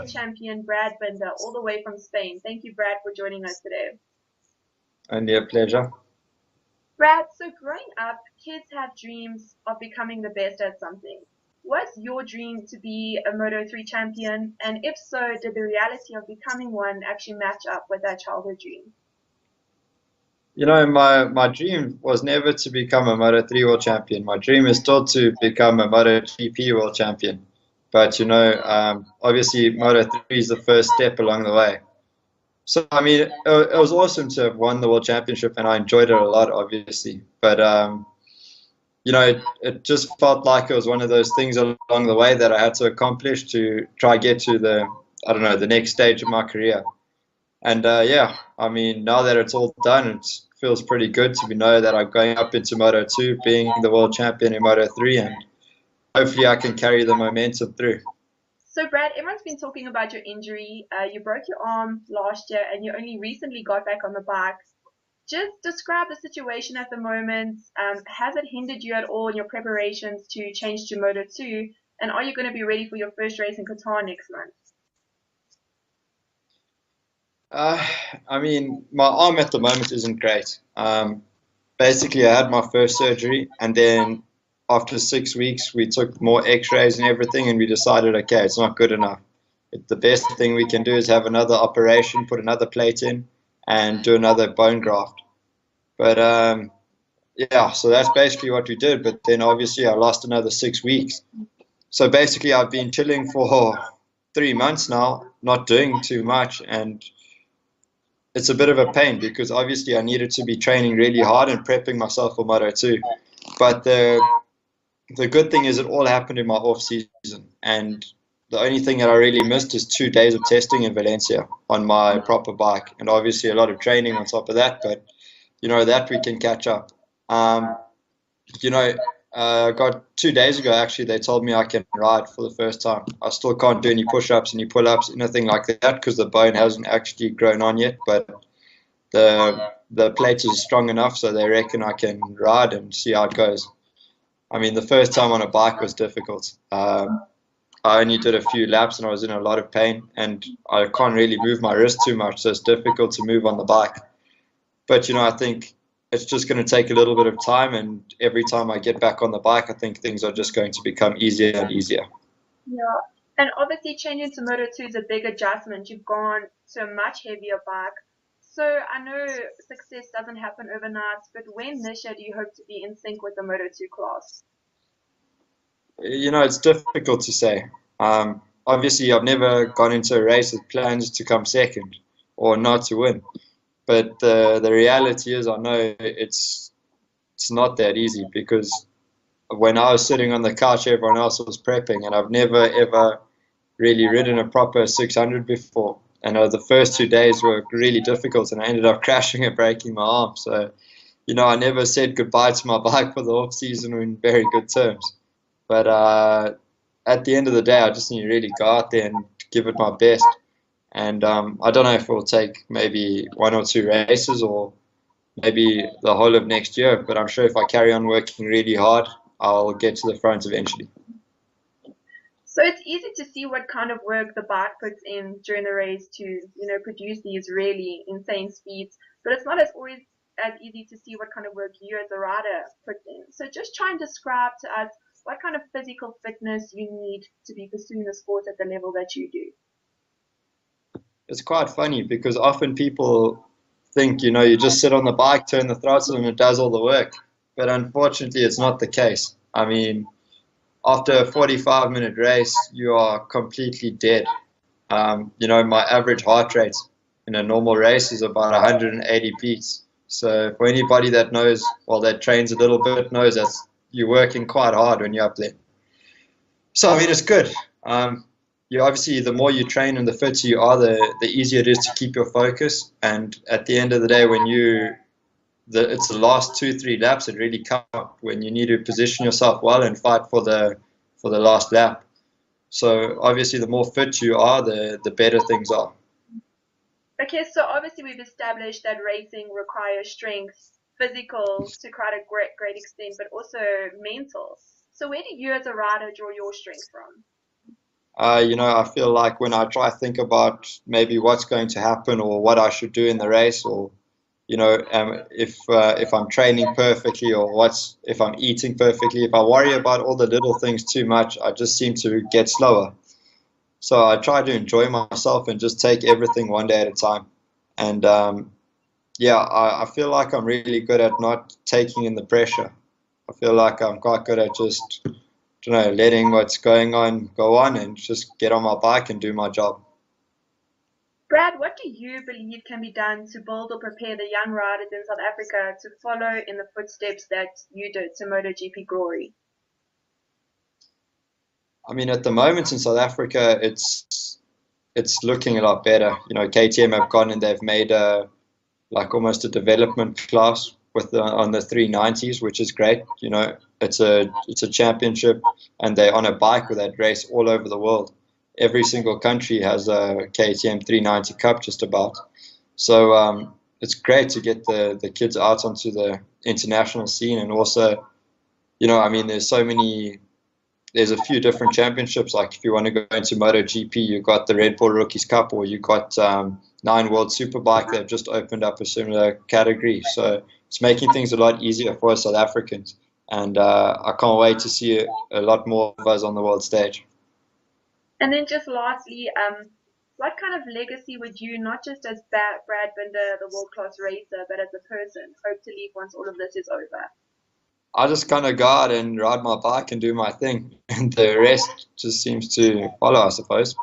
World Champion Brad Binder, all the way from Spain. Thank you, Brad, for joining us today. Only a pleasure. Brad, so growing up, kids have dreams of becoming the best at something. Was your dream to be a Moto3 champion? And if so, did the reality of becoming one actually match up with that childhood dream? My dream was never to become a Moto3 World Champion. My dream is still to become a MotoGP World Champion. But, obviously Moto3 is the first step along the way. So, I mean, it was awesome to have won the World Championship, and I enjoyed it a lot, obviously. But, it just felt like it was one of those things along the way that I had to accomplish to try get to the next stage of my career. And yeah, I mean, now that it's all done, it feels pretty good to know that I'm going up into Moto2, being the world champion in Moto3, and hopefully I can carry the momentum through. So, Brad, everyone's been talking about your injury. You broke your arm last year and you only recently got back on the bike. Just describe the situation at the moment. Has it hindered you at all in your preparations to change to Moto2? And are you going to be ready for your first race in Qatar next month? Uh, I mean, my arm at the moment isn't great. Basically, I had my first surgery, and then after 6 weeks, we took more X-rays and everything, and we decided, okay, it's not good enough. The best thing we can do is have another operation, put another plate in, and do another bone graft. But yeah, so that's basically what we did. But then obviously, I lost another 6 weeks. So basically, I've been chilling for 3 months now, not doing too much, and it's a bit of a pain because obviously I needed to be training really hard and prepping myself for Moto2. But the good thing is it all happened in my off season, and the only thing that I really missed is 2 days of testing in Valencia on my proper bike, and obviously a lot of training on top of that. But that we can catch up. Um, you know, got 2 days ago actually they told me I can ride for the first time. I still can't do any push-ups, any pull-ups, anything like that because the bone hasn't actually grown on yet. But the plate is strong enough, so they reckon I can ride and see how it goes. I mean, the first time on a bike was difficult. I only did a few laps and I was in a lot of pain, and I can't really move my wrist too much, so it's difficult to move on the bike. But I think it's just going to take a little bit of time, and every time I get back on the bike, I think things are just going to become easier and easier. Yeah, and obviously changing to Moto2 is a big adjustment. You've gone to a much heavier bike. So I know success doesn't happen overnight, but when this year do you hope to be in sync with the Moto2 class? It's difficult to say. Obviously, I've never gone into a race with plans to come second or not to win. But the reality is, I know it's not that easy because when I was sitting on the couch, everyone else was prepping, and I've never ever really ridden a proper 600 before. And the first 2 days were really difficult, and I ended up crashing and breaking my arm. So, I never said goodbye to my bike for the off season in very good terms. But at the end of the day, I just need to really go out there and give it my best. And I don't know if it will take maybe 1 or 2 races or maybe the whole of next year, but I'm sure if I carry on working really hard, I'll get to the front eventually. So it's easy to see what kind of work the bike puts in during the race to, produce these really insane speeds. But it's not as always as easy to see what kind of work you as a rider puts in. So just try and describe to us what kind of physical fitness you need to be pursuing the sport at the level that you do. It's quite funny because often people think, you just sit on the bike, turn the throttle, and it does all the work. But unfortunately, it's not the case. I mean, after a 45-minute race, you are completely dead. My average heart rate in a normal race is about 180 beats. So for anybody that knows, well, that trains a little bit, knows that you're working quite hard when you're up there. So I mean, it's good. You obviously, the more you train and the fitter you are, the easier it is to keep your focus. And at the end of the day, when it's the last 2-3 laps that really count when you need to position yourself well and fight for the last lap. So obviously, the more fit you are, the better things are. Okay, so obviously we've established that racing requires strength, physical to quite a great extent, but also mental. So where do you as a rider draw your strength from? I feel like when I try to think about maybe what's going to happen or what I should do in the race, or if I'm training perfectly, or if I'm eating perfectly, if I worry about all the little things too much, I just seem to get slower. So I try to enjoy myself and just take everything one day at a time. And yeah, I feel like I'm really good at not taking in the pressure. I feel like I'm quite good at just, letting what's going on go on and just get on my bike and do my job. Brad, what do you believe can be done to build or prepare the young riders in South Africa to follow in the footsteps that you did to MotoGP glory? I mean, at the moment in South Africa, it's looking a lot better. KTM have gone and they've made like almost a development class on the 390s, which is great. It's a championship, and they're on a bike with that race all over the world. Every single country has a KTM 390 Cup just about. So it's great to get the kids out onto the international scene, and also, I mean, there's a few different championships. Like if you want to go into MotoGP, you've got the Red Bull Rookies Cup, or you've got Nine World Superbike. They've just opened up a similar category. So it's making things a lot easier for us South Africans. And I can't wait to see a lot more of us on the world stage. And then just lastly, what kind of legacy would you, not just as Brad Binder, the world-class racer, but as a person, hope to leave once all of this is over? I just kind of go out and ride my bike and do my thing, and the rest just seems to follow, I suppose.